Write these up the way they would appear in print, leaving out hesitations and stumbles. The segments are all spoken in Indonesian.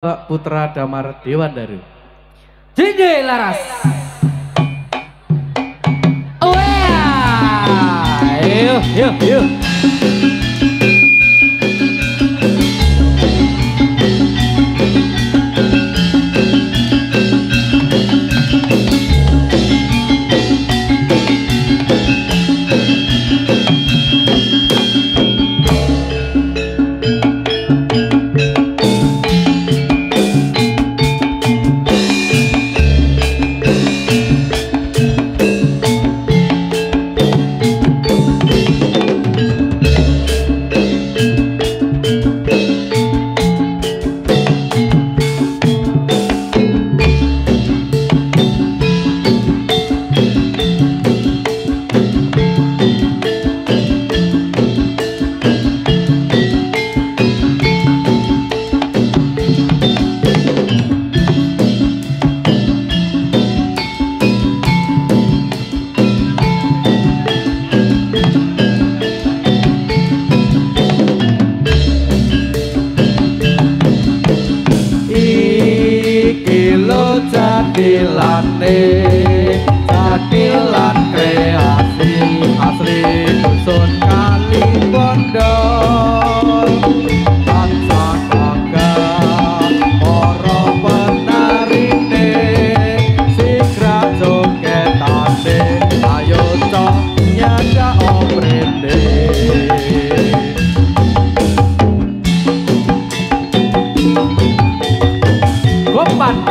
Putra Damar Dewandaru. Jingge laras. Wah, yuk. Cadilan kreasi asli dusun kali bondo tansah gagah para penarine sigra jogetane ayo cok nyada oprene gopan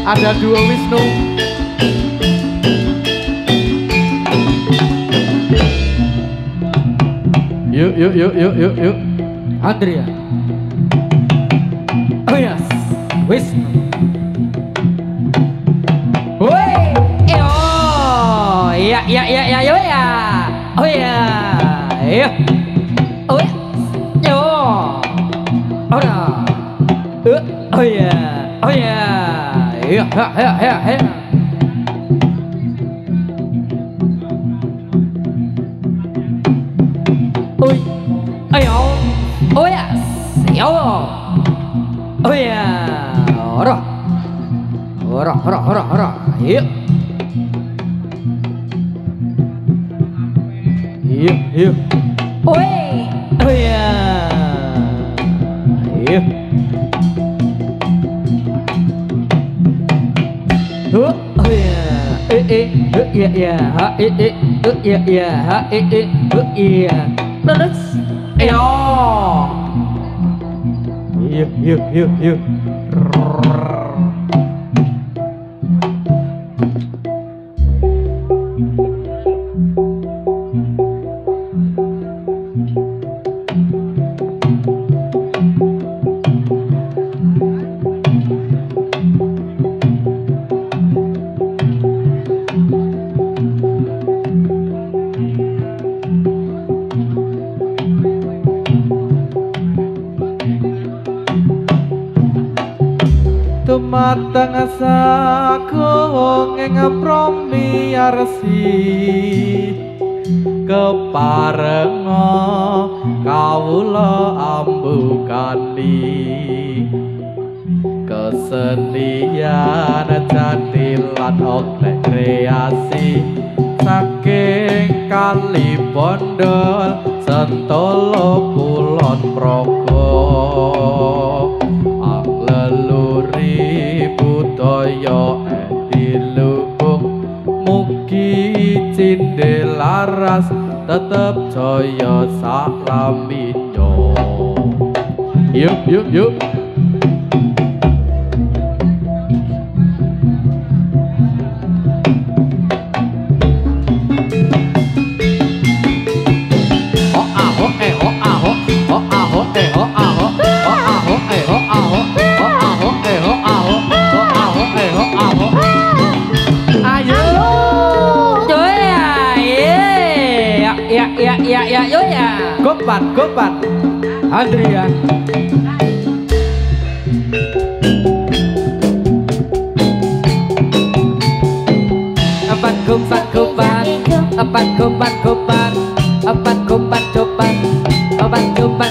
ada dua Wisnu. Yuk. Andrea. Oh yes, Wisnu. Woi, oh ya. Oh ya, yo. Oh ya, yo. Ora. Oh ya. Ya. Oi, ayo, oh yes, yo, oh ya, ora, yuk, oi, oh ya, yuk. Oh ya, terus, yuk. Tumateng asaku ing promi arsi keparenga kawula ambukani kesenian jatilan oklek kreasi saking kali bondol Sentolo kulon progo leluhuri budaya edilubung mugi cindhe laras tetep jaya saklaminyo yuk yuk yuk Gopat Adrian Apat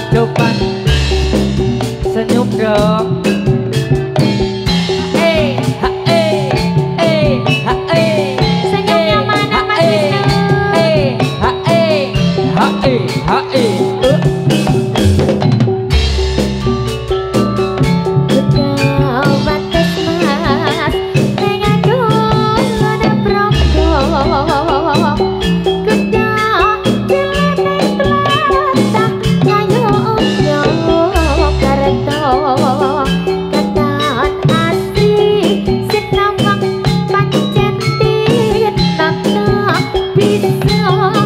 kupat senyum dong Senyum yang mana Mas Wisnu?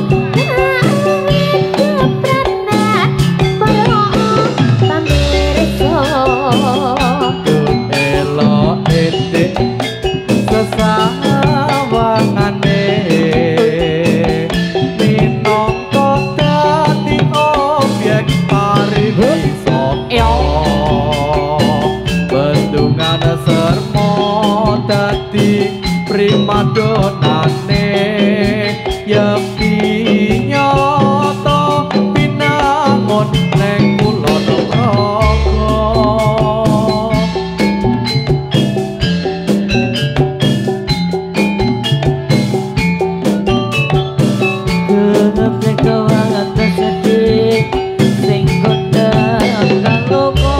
Primadonane yepi nyoto pinangon neng kulon praga Kenek kawangan tersedih sing kondang kaloko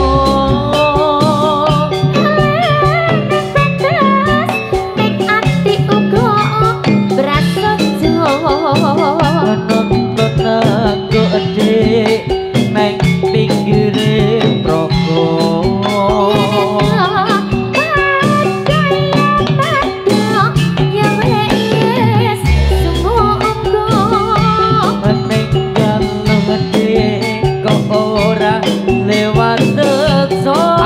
neng pinggire progo meninggal ngede kok ora lewat tekso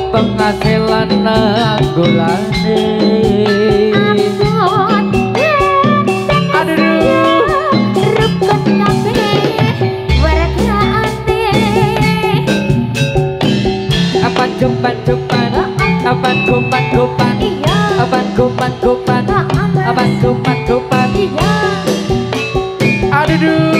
penghasilan nanggulane aduh rukun kabeh wargaane apa kupat apa kupat iya apa kupat apa kupat iya aduh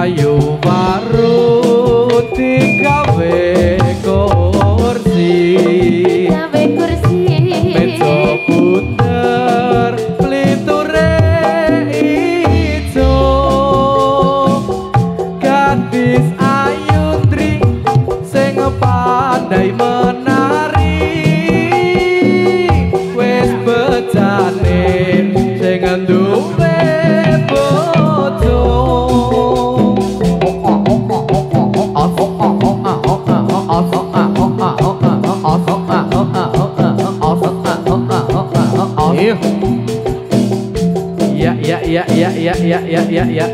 kayu baru digawe kursi Gawe kursi meja puter pliture ijo gadis ayu tri sing pandai menari wis bejane sing duwe bojo ya.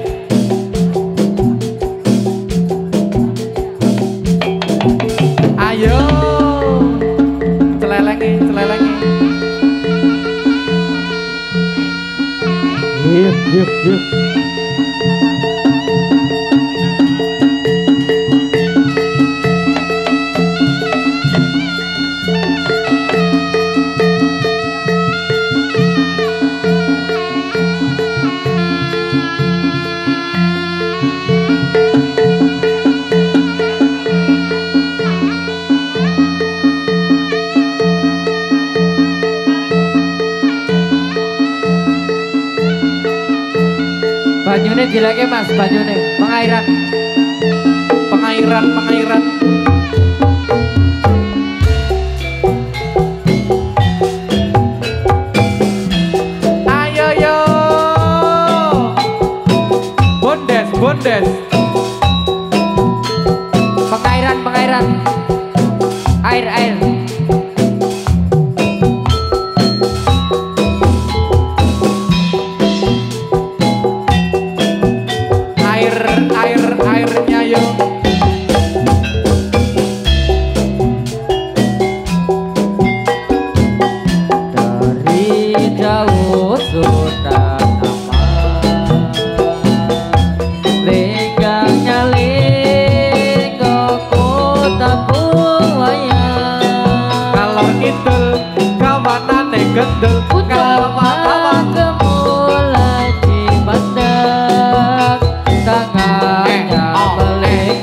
Ayo, celelengi. Yuk. Banyune dileke Mas, banyune pengairan. Ayo yo, bondes. Pengairan. Air. Airnya yo. Dari jauh sudah aman, lenggangnya kota Buaya. Kalau itu kawanane gendel, kawan Mulai dipandang tangannya balik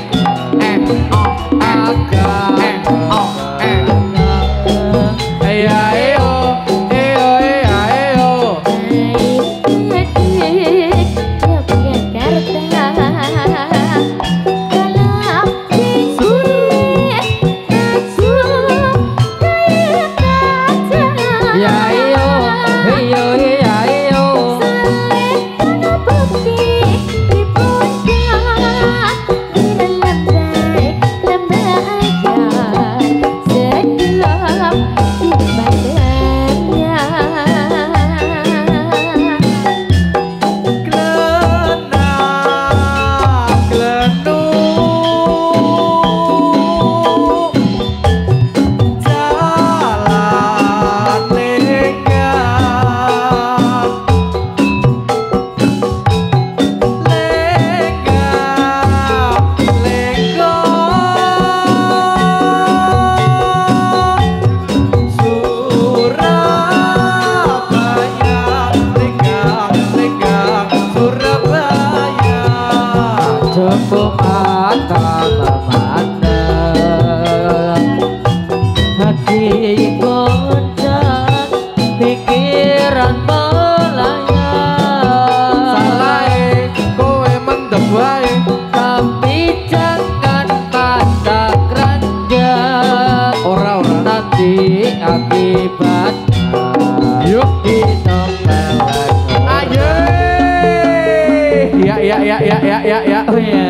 Ya. Oh ya,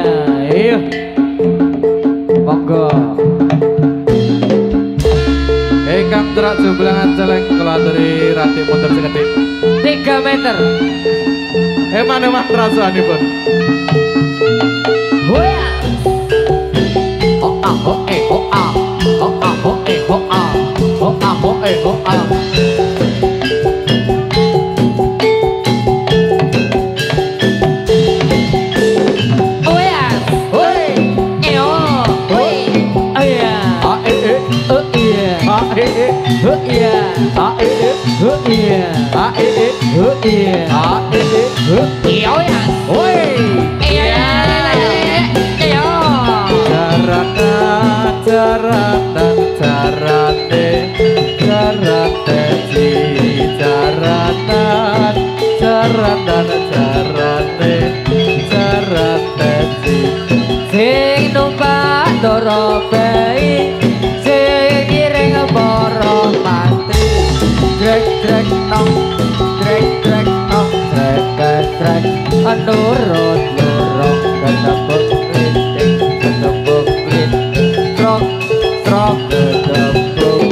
iya. Monggo. Ingkang terak jumlangan celeng kula aturi rati motor sekedhik 3 meter. Eman rasanipun. Hoya. randane jarane jarane Sing numpak ndara bayi sing kiring para mantri drek drek nong drek drek nong drek drek nurut nurut ketepuk linting ketepuk linting strok strok ketepuk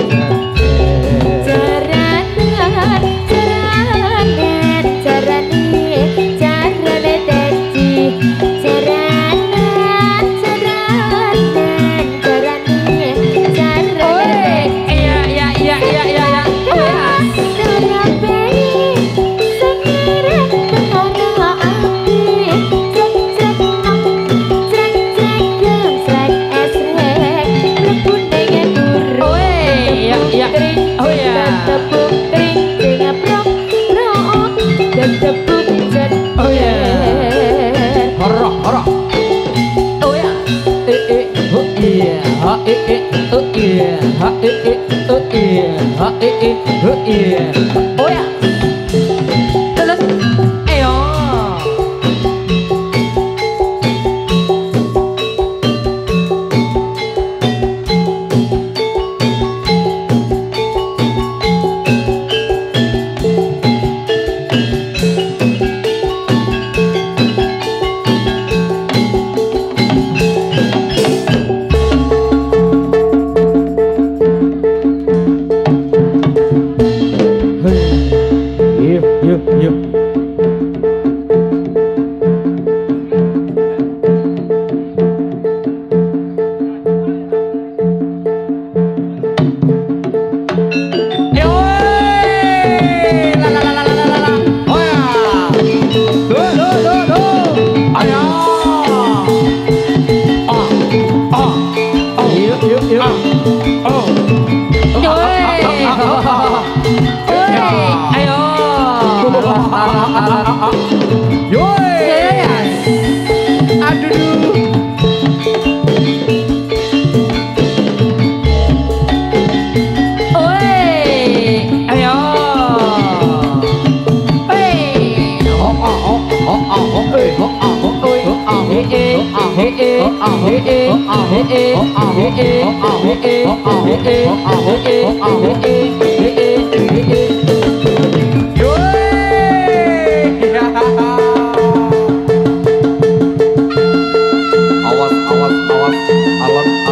Oh ya, terus, ayo.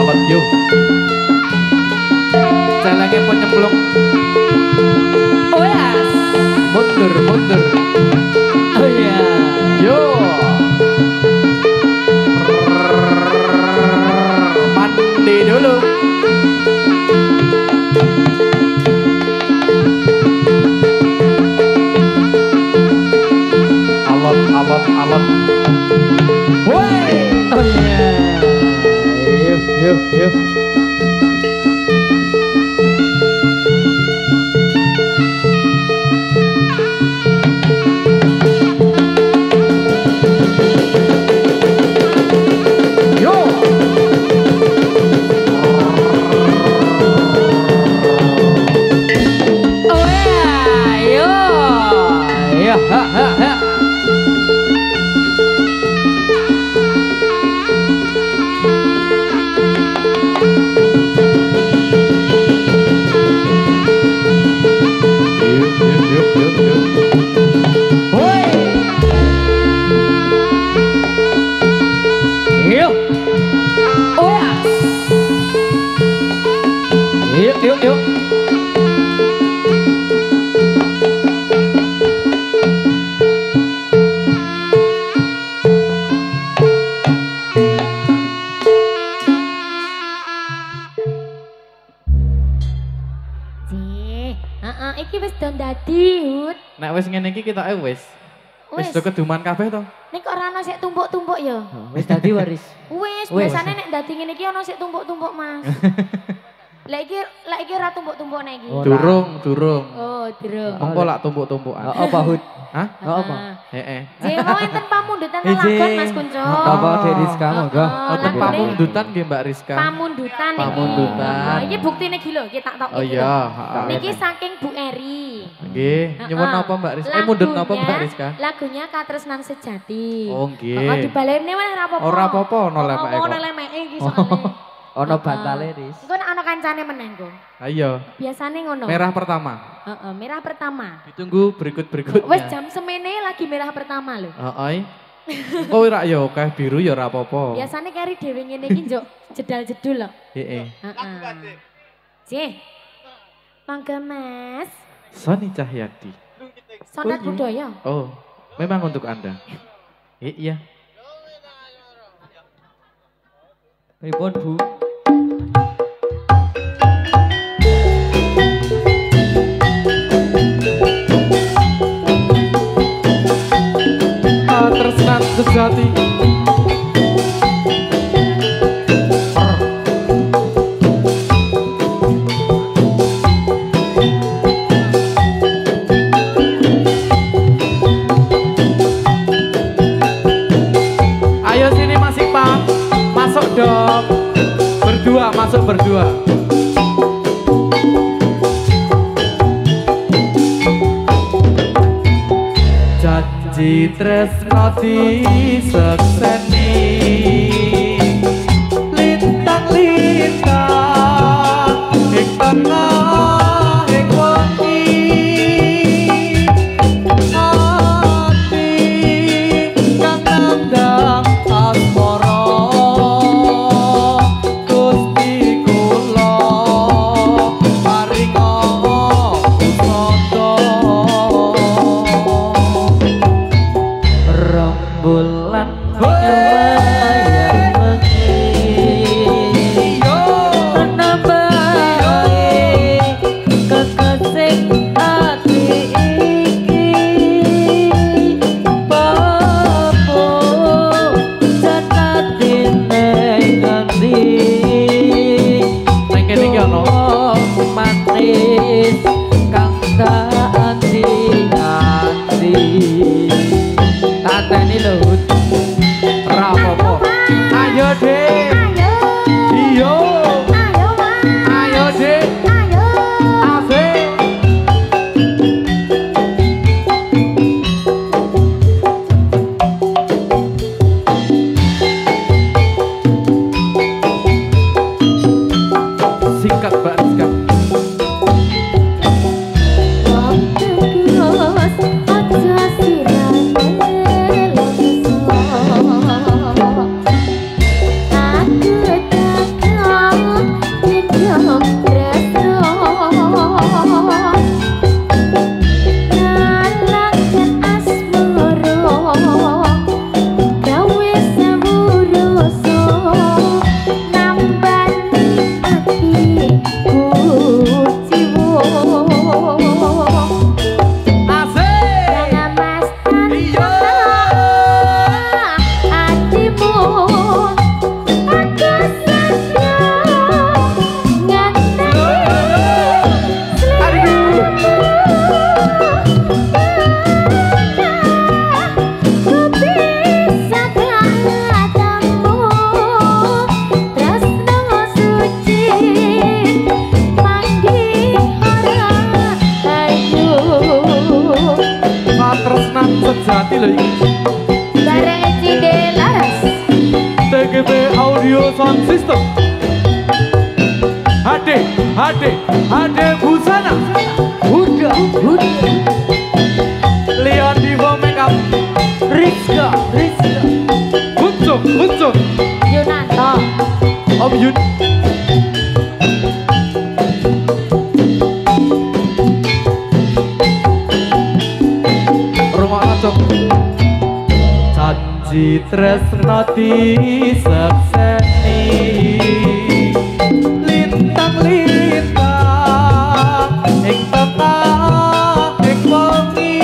Alon yuk. Celenge penyemplung. Oh ya, Mundur mundur. oh ya. Yo. Mandi dulu. Alon. Woi. Oh ya. Yuk. Yuk. Iki wis don dadi, Hud. Nek wis ngene iki kita wis. Wis Wis. do keduman kabeh to. Nek kok ora ana sik tumpuk-tumpuk ya. Wis dadi waris. Wis, Wis. biasane nek dadi ngene iki ana sik tumpuk-tumpuk, Mas. Lek iki ora tumbuk-tumbuk nek iki. Oh, Durung. Oh, durung. Engko lak tumbuk-tumpukan. Apa Hud? Hah? Apa? Heeh. Jewo enten pamundutan lelagon Mas Kunco. Apa Dek Rizka monggo? Wonten pamundutan nggih Mbak Rizka. Pamundutan iki. Pamundutan. Iki buktine iki lho, iki tak tok Oh iki iya, lho. heeh. Niki saking Bu Eri. Nggih, nyuwun apa Mbak Rizka? Mundut napa Mbak Rizka? Lagunya Katresnan Sejati. Oh nggih. Heeh, dibaleni wae ora apa-apa. Ora apa-apa ono lemeke kok. Ono lemeke iki soalnya. Ono bantale, Riz. Engko nek ana kancane meneh engko. Ayo. Biasane ngono. Merah pertama. Heeh, merah pertama. Ditunggu berikut-berikutnya. Wes jam semene lagi merah pertama lho. Heeh. Engko ora ya akeh biru ya ora apa-apa. Biasane kari dhewe ngene iki njuk jedal-jedul lho. Heeh. Heeh. Cih. Mangga Mas. Sony Cahyadi. Sonat budaya. Oh, memang untuk Anda. Iya. Pripun, Bu? Katresnan sejati. Ayo sini Mas Ipan, masuk dong. Berdua, masuk berdua. Janji tresno disekseni lintang-lintang ing tengah ing wengi ati kang nandang asmara Gusti kula paringa usada Rembulan Hey! wayang Yo! menambahi kekasih hati iki Bapo janatine ngendi Neng kene iki ono. Manis kang andi-andi Tateni lho Ora apa-apa. Ayo, Dik. Ayo. Iyo. Ayo Mas. Ayo, Dik. Ayo. Asik. Singkat Mbak Rizka. Waktu kiros aja sirane longso. Aku takkan hidup tresno. Nalangkan asmara gawe sawuroso nambani atiku jiwa. Asik. Jangan mas Iya. hatimu aku saja nganti ku bisa katamu tresno suci manggi ora ayu. Katresnan sejati lho iki. Bareng Cide Laras. TGP Audio Sound System. HD Busana. Huda Leon Divo Makeup. Rizka Buncung. Yunanto. Om Yun. Rungokno, Cuk. Janji tresno disekseni lintang-lintang ing tengah ing wengi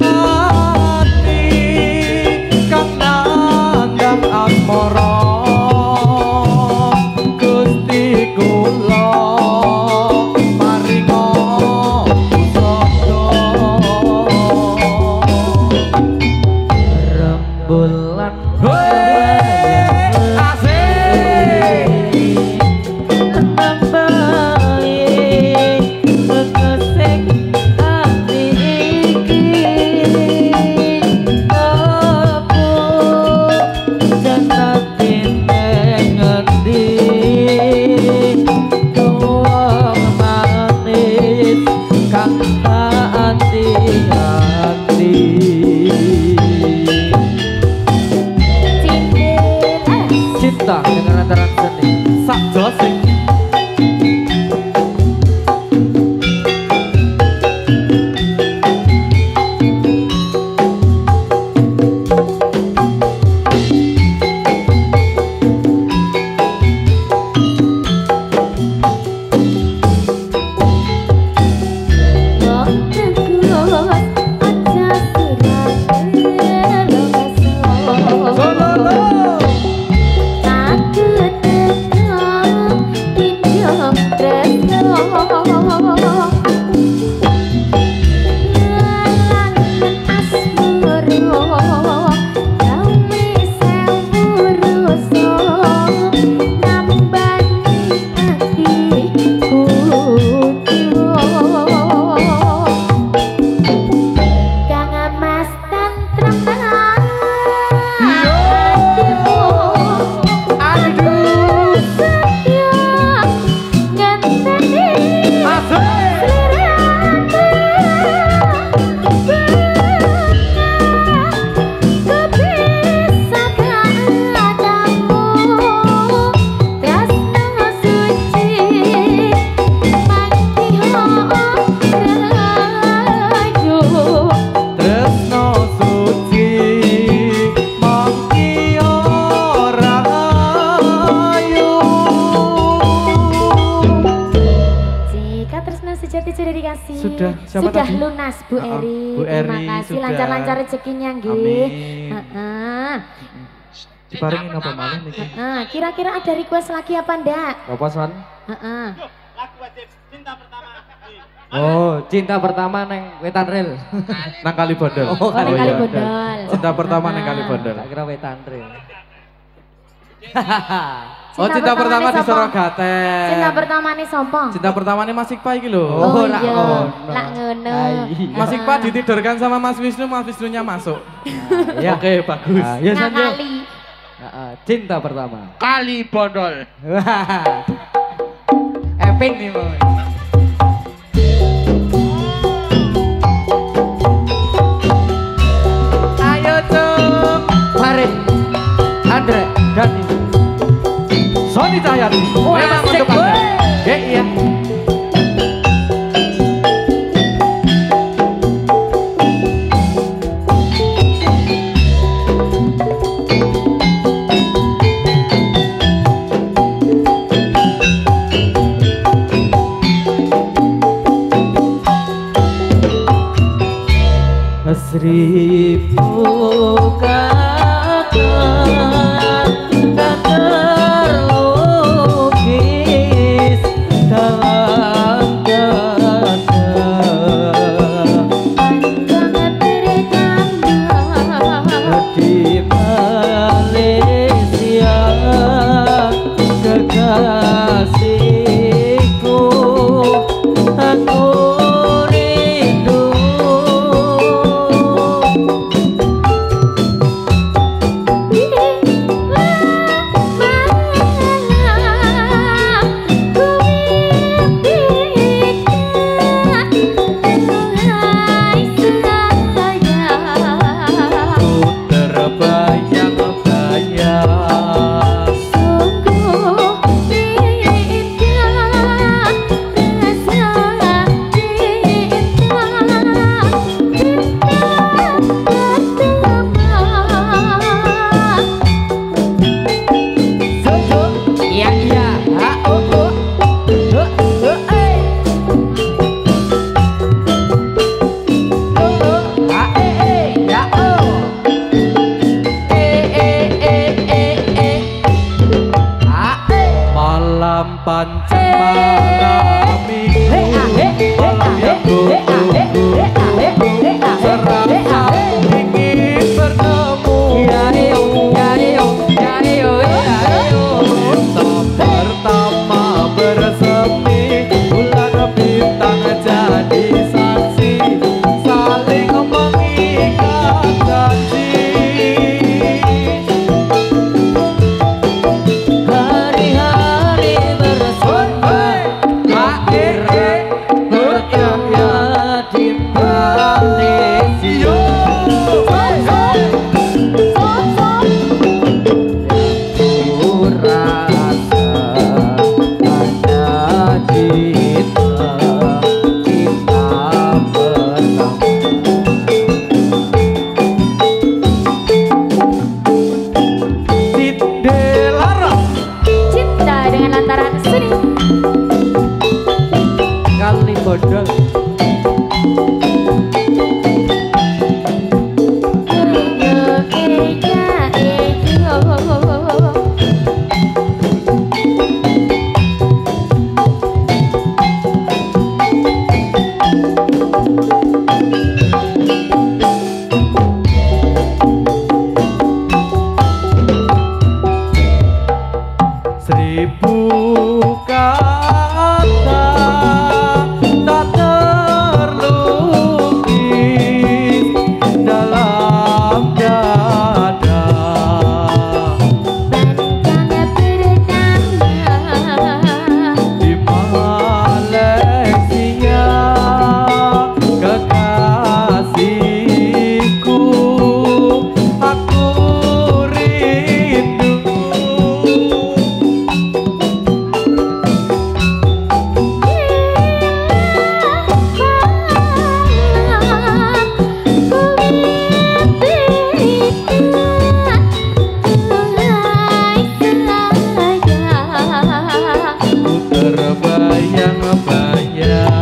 ati kang nandang asmara Gusti Cinta dengan antaran seni sak josing. Sudah, siapa sudah tadi? lunas Bu Eri. Bu Eri, Terima kasih sudah. lancar-lancar rezekinya nggih. Amin. Heeh. Diparingin apa malah niki? Heeh, kira-kira ada request lagi apa ndak? Apa Son? Heeh. Lagu wajib cinta pertama. Oh, cinta pertama neng Wetan Rel. Nang Kali Bondol. Oh, Kali iya. kali bodol. Cinta pertama nang Kali Bondol. Tak kira Wetan Rel. Oh, cinta pertama di sopo? Sorogaten. Cinta pertama nih sopo? Cinta pertama nih Mas Iqbal iki lho. Oh, lak iya, ngono. lak ngono. Mas Iqbal ditidurkan sama Mas Wisnu, Mas Wisnunya masuk. Ya. Oke, bagus. Ah, ya Son, yuk. Ngakali. Cinta pertama. Kali Bondol. Epic nih Bang. Ayo Cuk. Farid, Andre, Dani. Sony Cahyati. Memang asik, untuk Anda. woi. Iya. Seribu kata tak terlukis dalam dada. Di Malaysia kekasihku, aku rindu. Malam pancen malam minggu, malam yang tunggu-tunggu, serasa ingin bertemu. Seribu kata tak terlukis dalam dada. Bangkangnya bernama Di Malaysia kekasihku, aku rindu. Ku terbayang-bayang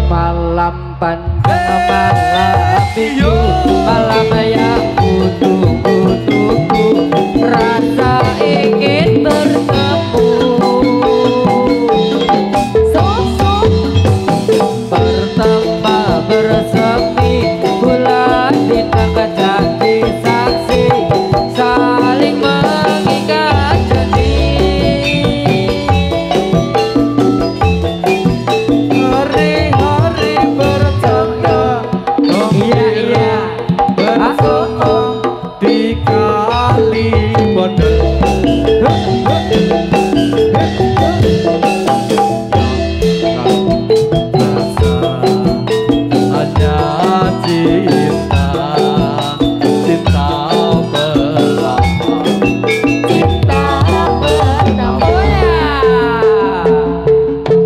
Malam panjang malam minggu, malam yang tunggu-tunggu, rasa ingin bertemu. Pertama bersemi, bulan bintang jadi saksi, saling mengikat janji. hari-hari bercanda, Iya. bersama di kali bodol. Hanya cinta, cinta belaka. Oh ya.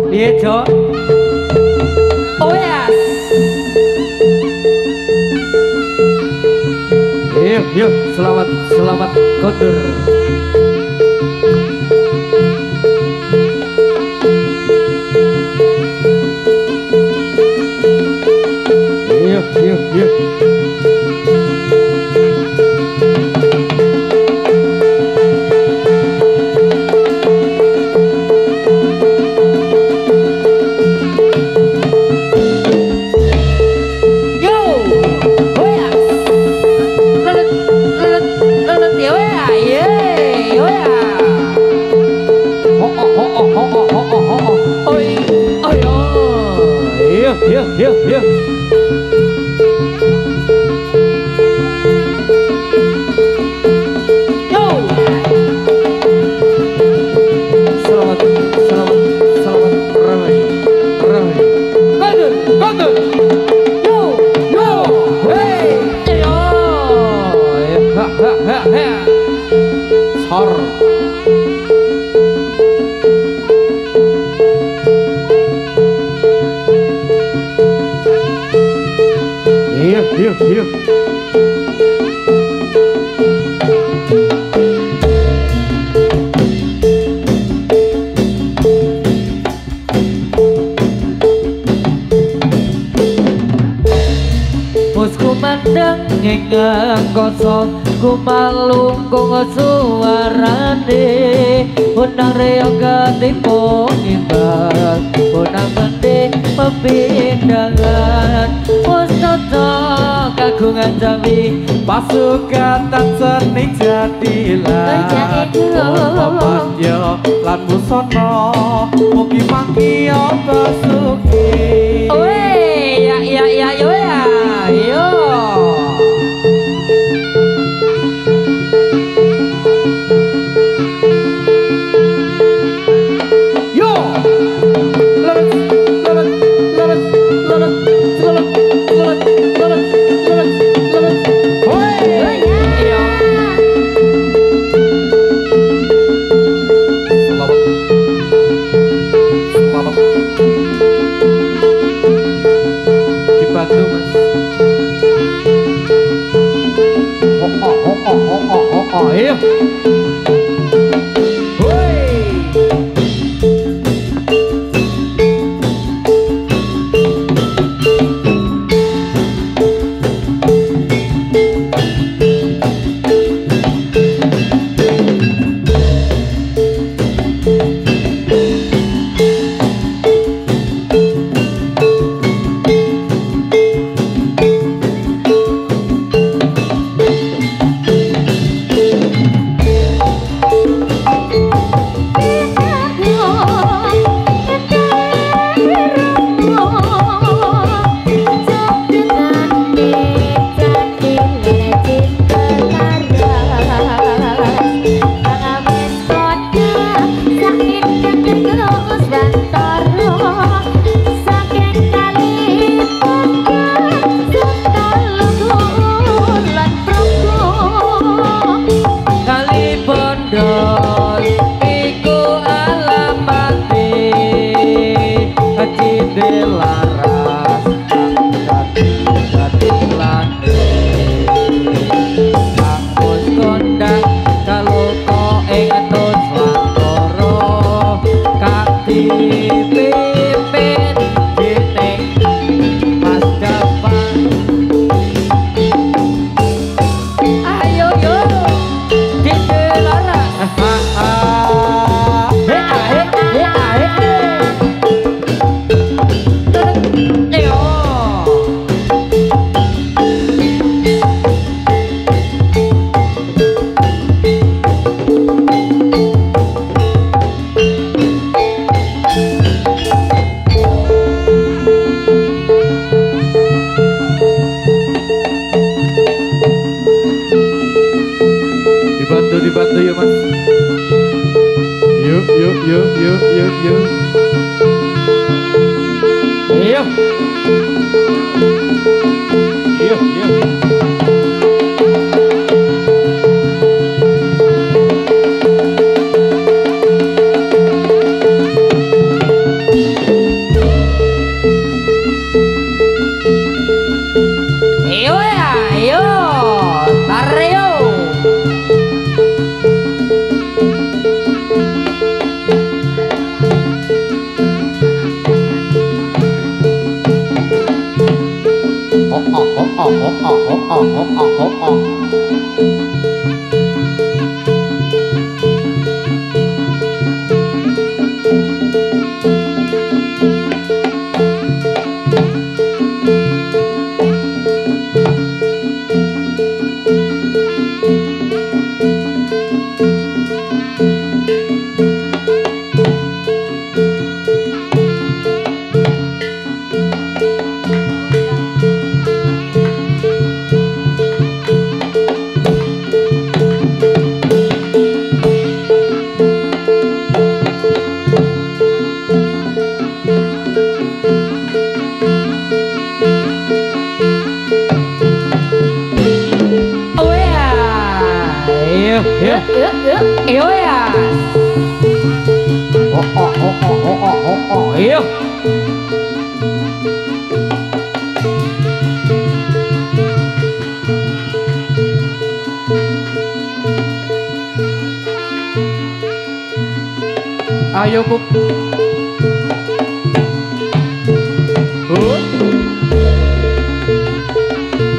Iya, Cok. Oh yes. Yuk, selamat kotor. Yuk. Yo. Oh yes. Lelet ya, oh ya. Yeay, oh ya. Oi, oi, Yuk. yo. Selamat ramai. Kotor. Yo. Hey. Yo. Sor. Yuk. Musku mandang ngengang kosong, ku malungkung suarane, unang reog ketipu ngimbang, unang mending pepindangan, mustoto kagungan jami, Pasukan seni jadilah Papatya lan busana, mugi mangki basuki. Owe, ya, yo ya, yo. Yo, dibantu mas. Iya. Perlu dibantu ya mas. Yuk yuk yuk yuk yuk yuk. Yuk. Yuk yuk. Ayo Pup.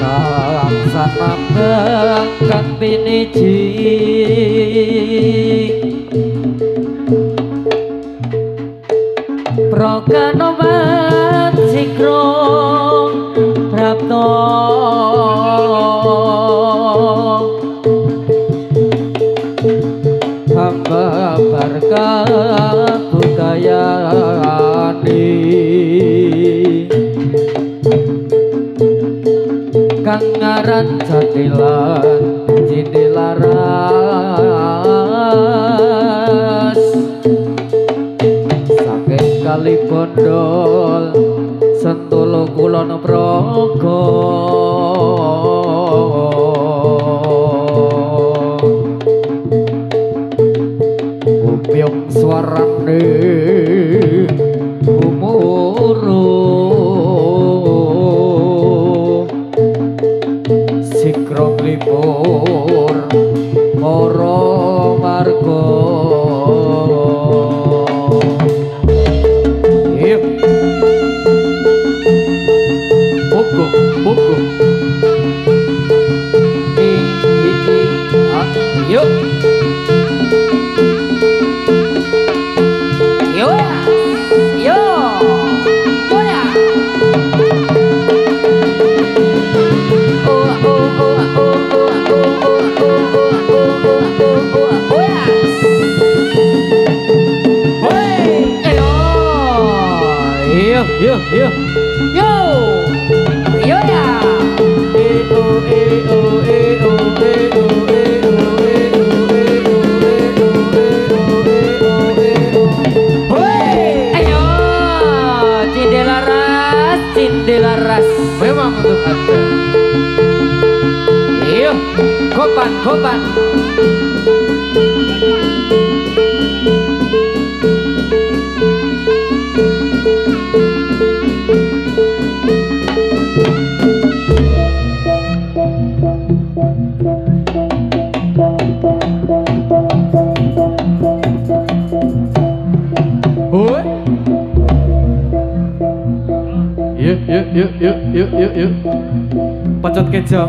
Kang sanambang kang piniji Prokanoman sikro prapto hamba berkat budayani kang ngaran jatilan jindilaras saking kali bondol Sentolo Kulon Progo upyong swarane umuru sikrong libur para marga yuk yo yo yo yo ya ayo cindelaras Memang untuk anda. iyo kopan kopan Yuk. Pecot kejo.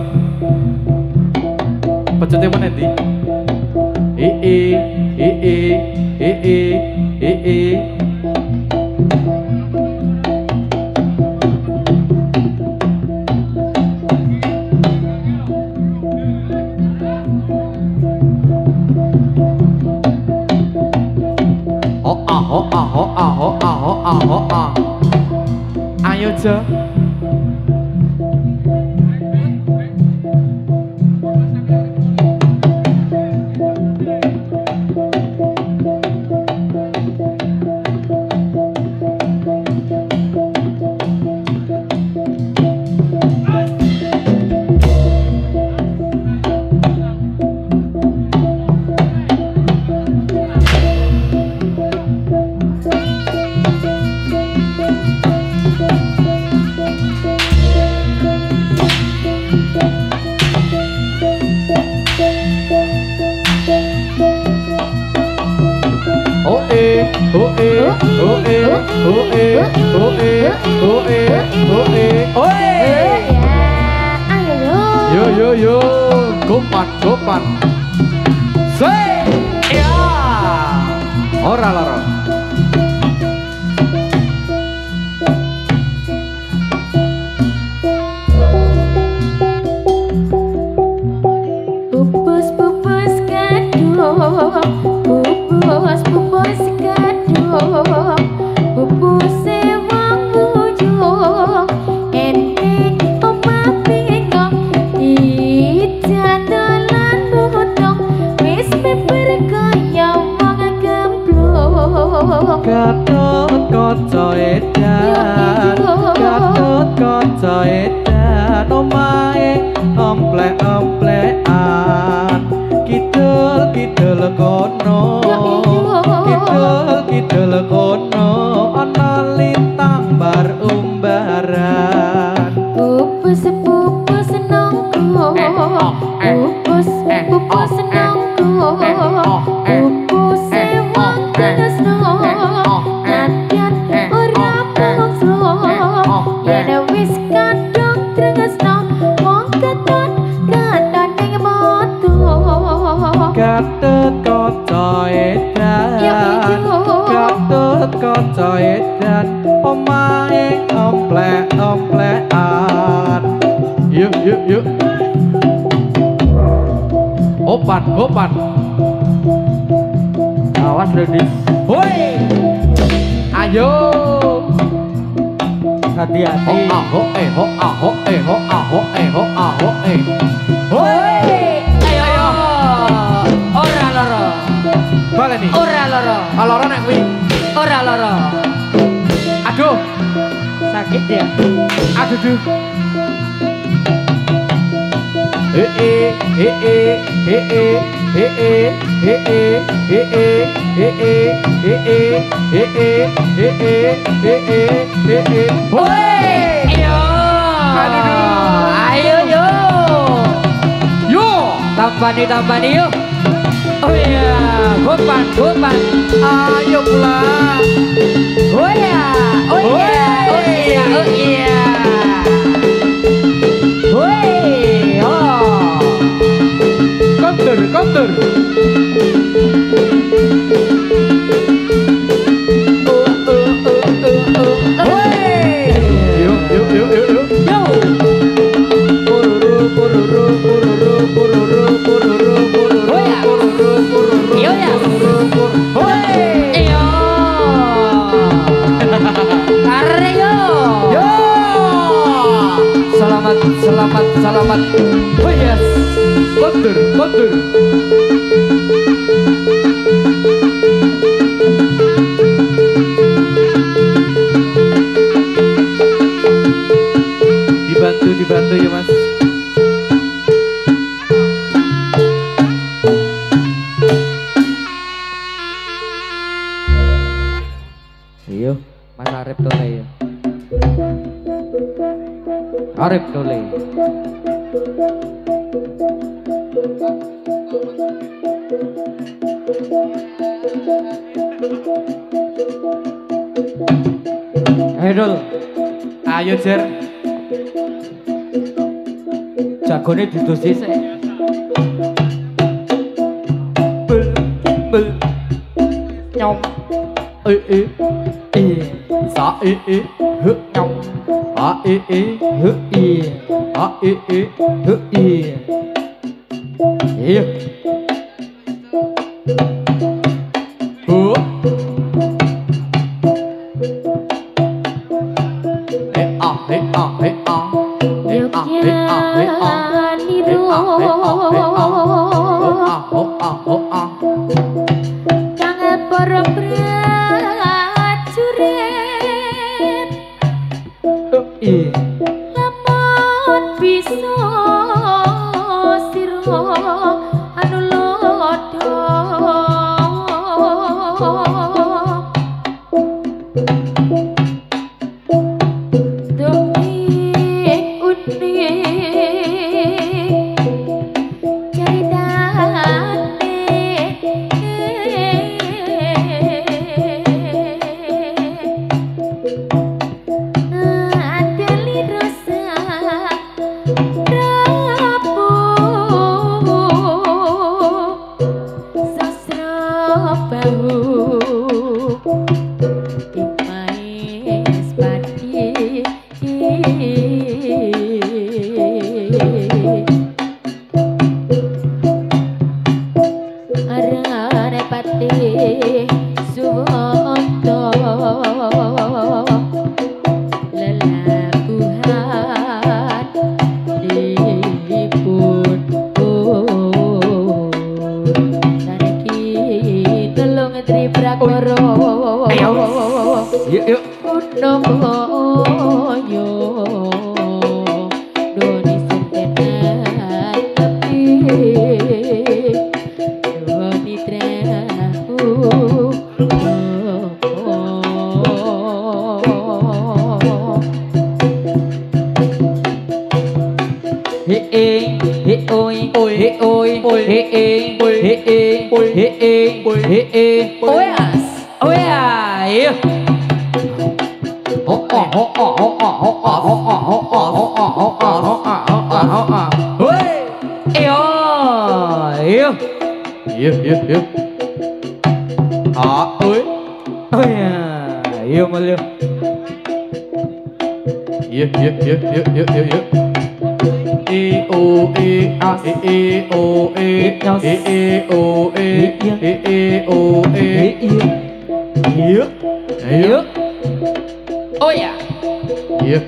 Pecotnya mana di? Ayo Jo. Ya, ayo Yo gopan say ya ora loro Pupus gaduh, pupus gaduh, pupus wong ujung, enteng omah bengong, ijan dolan bodong, wis beber kaya wong gemblong. Gatut kaca edan omahe omplek-omplekan kidul kono kidul kono ana lintang bar umbaran Pupus nongko, pupus nongko, pupus wong tresno, nadyan ora mungso, yen wis kadung tresno, wong keton ning moto. Gatut kaca edan omahe omplek-omplekan yuk opan Awas Dedis. woi ayo Hati-hati. woi Ayo. Ora loro. baleni Ora loro. alora nek kuwi Ora loro. aduh Sakit ya? aduh Ayo. Ayo yo. yo Tampani yo. Oh iya, gopan. ayo pulang Oh iya. Woi, oh. Counter. Selamat. Oh yes. Counter. Dibantu ya mas. Iyo, Mas Arif tole ya. Arif tole. Dul. Ayo Jer. Jagone didosi sik. Bel. Nyom. Sa hu Nyom. hu Iya. hu Kang para prajurit lamun bisa sira anu lodo demi unik caritane Yuk yuk. Kunoyo Doni sentenan tapi Doni trahu Yuk. Oi. Oh ya, yuk malu. Yuk. E O E A E O E E O E E O E. Yuk. Yuk. Oh ya. Yuk.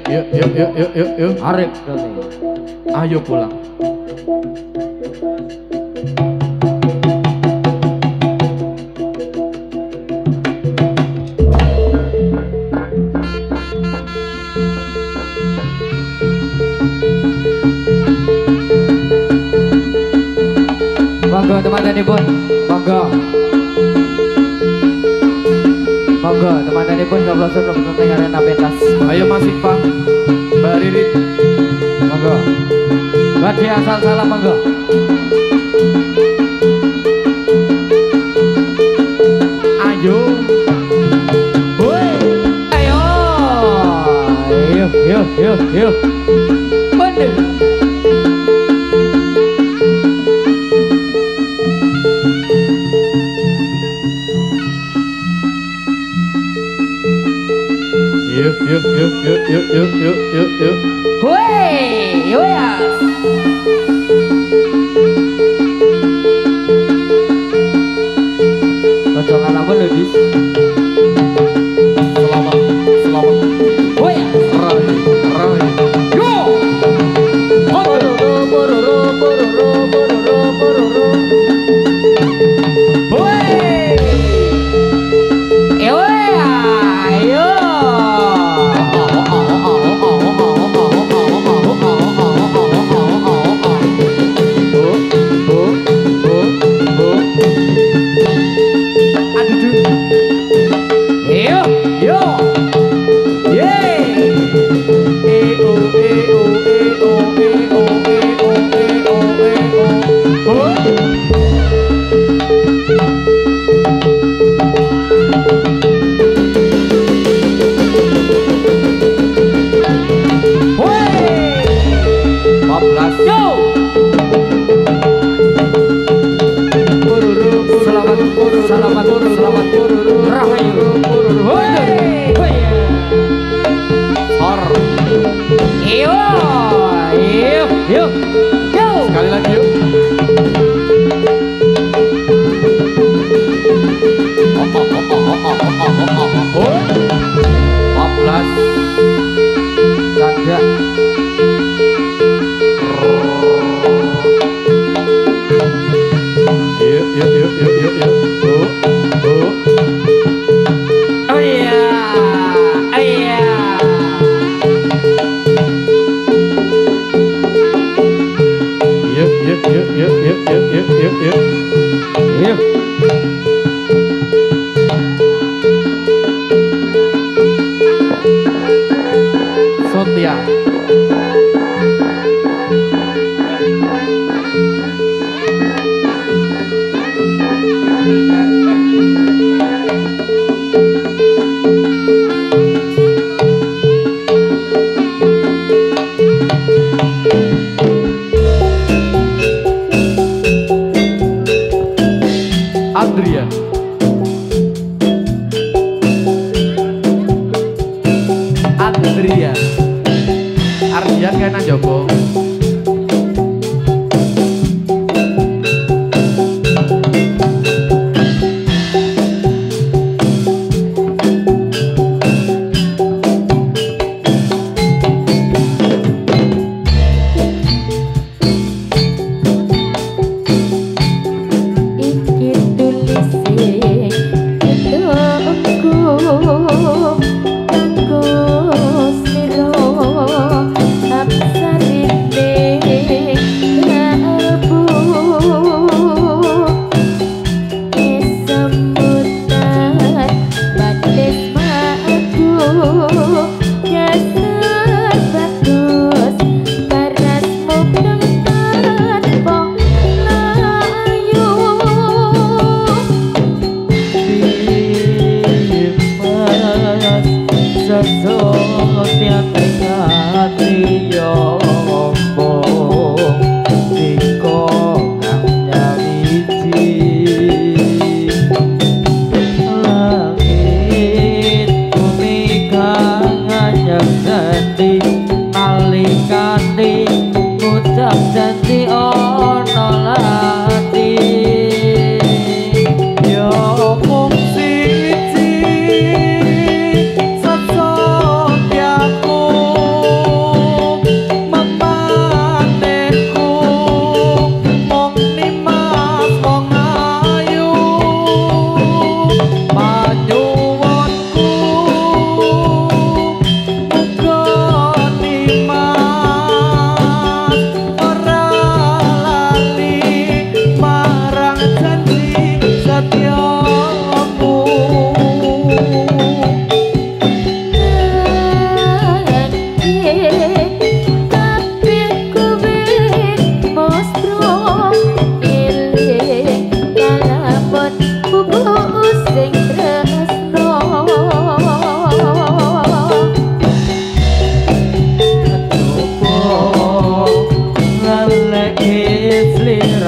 Arif. Ayo pulang. Monggo teman-temanipun, monggo teman-temanipun gablosan penting arena pentas. Ayo Mas Iqbal, Mbak Riri, Monggo. Badhe asal salam monggo. ayo. Ayo. Bener. Yuk. Woi, ya. Ojo ngalamun lho, Dis. Selamat. Woi. Rai. Yo. Bororo. Woi. Ayo. Selamat Rahayu. Yuk. Sekali lagi yuk. Bablas. Canda. Yuk. Oh iya. Yuk. Sotia. Andrea. Ardian kena Joko. Iki tulise ketungku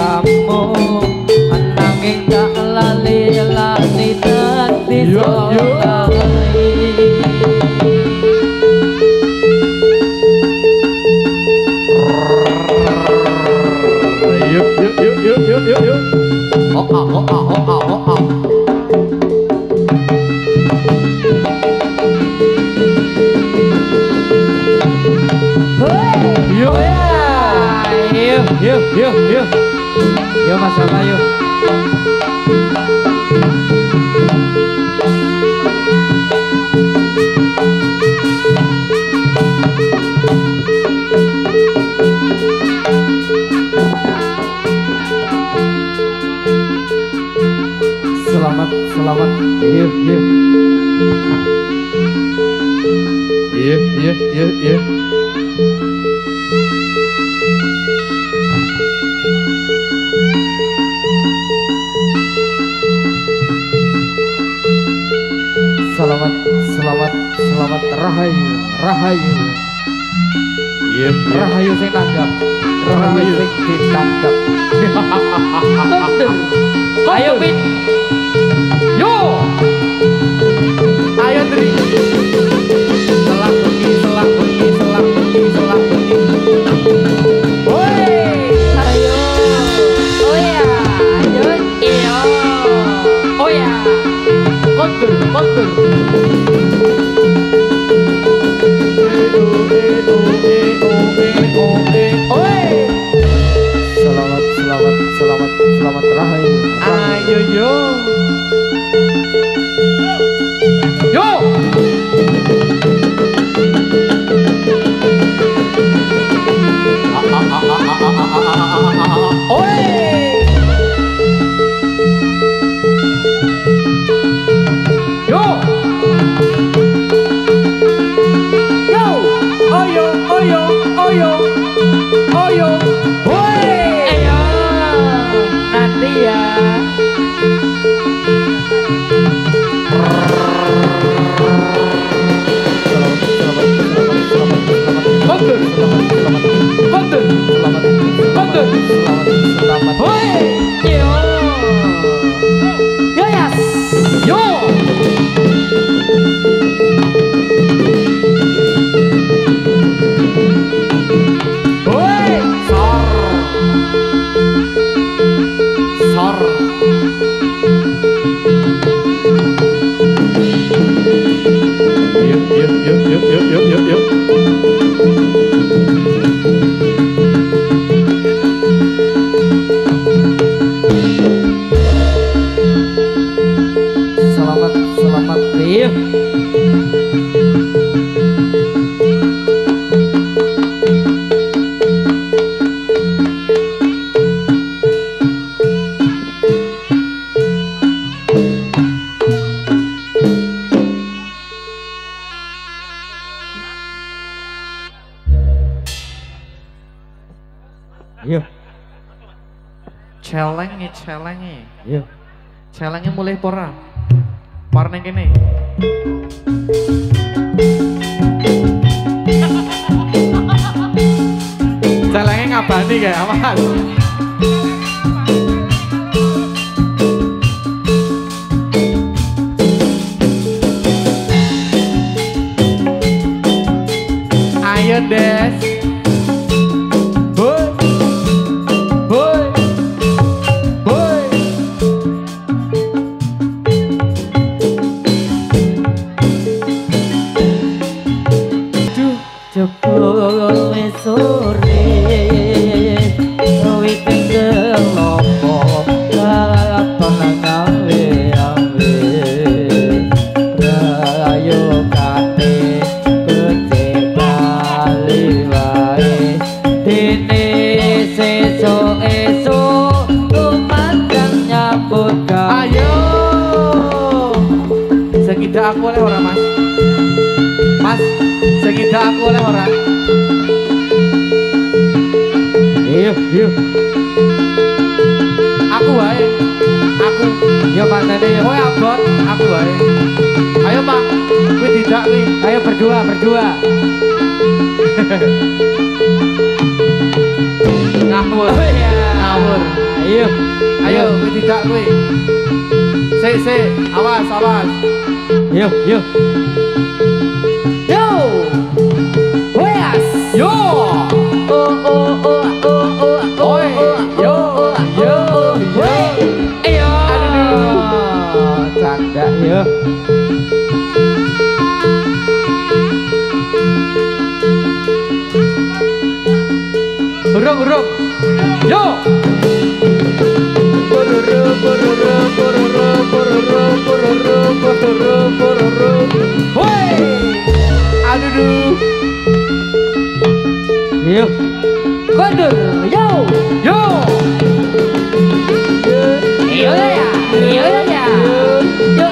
kamu nanging tak lali dadi solali. Yuk. Oh. Yuk. Yuk Mas Rama yuk. Selamat. Iya. Selamat rahayu. Iya. Rahayu sing nanggap. Rahayu sing ditangkap. Ayo Pin. Yo. Ayo Dri. Selang bengi. Woi, ayo. Oh ya, ayo. Iyo. Oh ya. Kontur. Selamat rahayu. Ayo yo. Yuk. Selamat Rio. Yuk. Celenge. Yuk. Celenge mulai pora. Parne kene. Celenge ngabani kayak awas. Ayo Des. Aku oleh orang mas segida aku oleh orang. Yuk aku wae yo mantene yo. Kowe abot aku wae. Ayo Pak kowe tidak kuwi. Ayo berdua ngawur. Oh, ya. Ngawur. Iya. Ayo, kowe tidak kowe. Sik, awas. Yo. Yo. Weas. Yo. Oi, yo. Ayo. Aduh, Canda yo. Urung. Yo. Woi. Aduh. Yo. Kondur. Yo. Yo. Yo ya. Yo ya. Yo.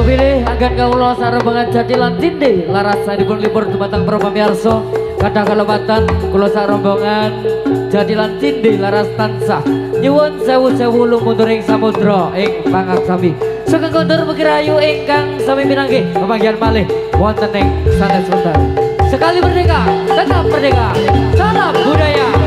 Pilih agan kawula sarebengan jadilan tindih laras sadipun libur dumateng para pamirsa kathah kalebatan kula sarombongan jadilan tindih laras tansah nyuwun sewu-sewu lumunturing samudra ing pangaksami sugeng kondur mugi rahayu ingkang sami pinanggih pemanggihan malih wonten ing sanes sebentar sekali merdeka tetap merdeka salam budaya.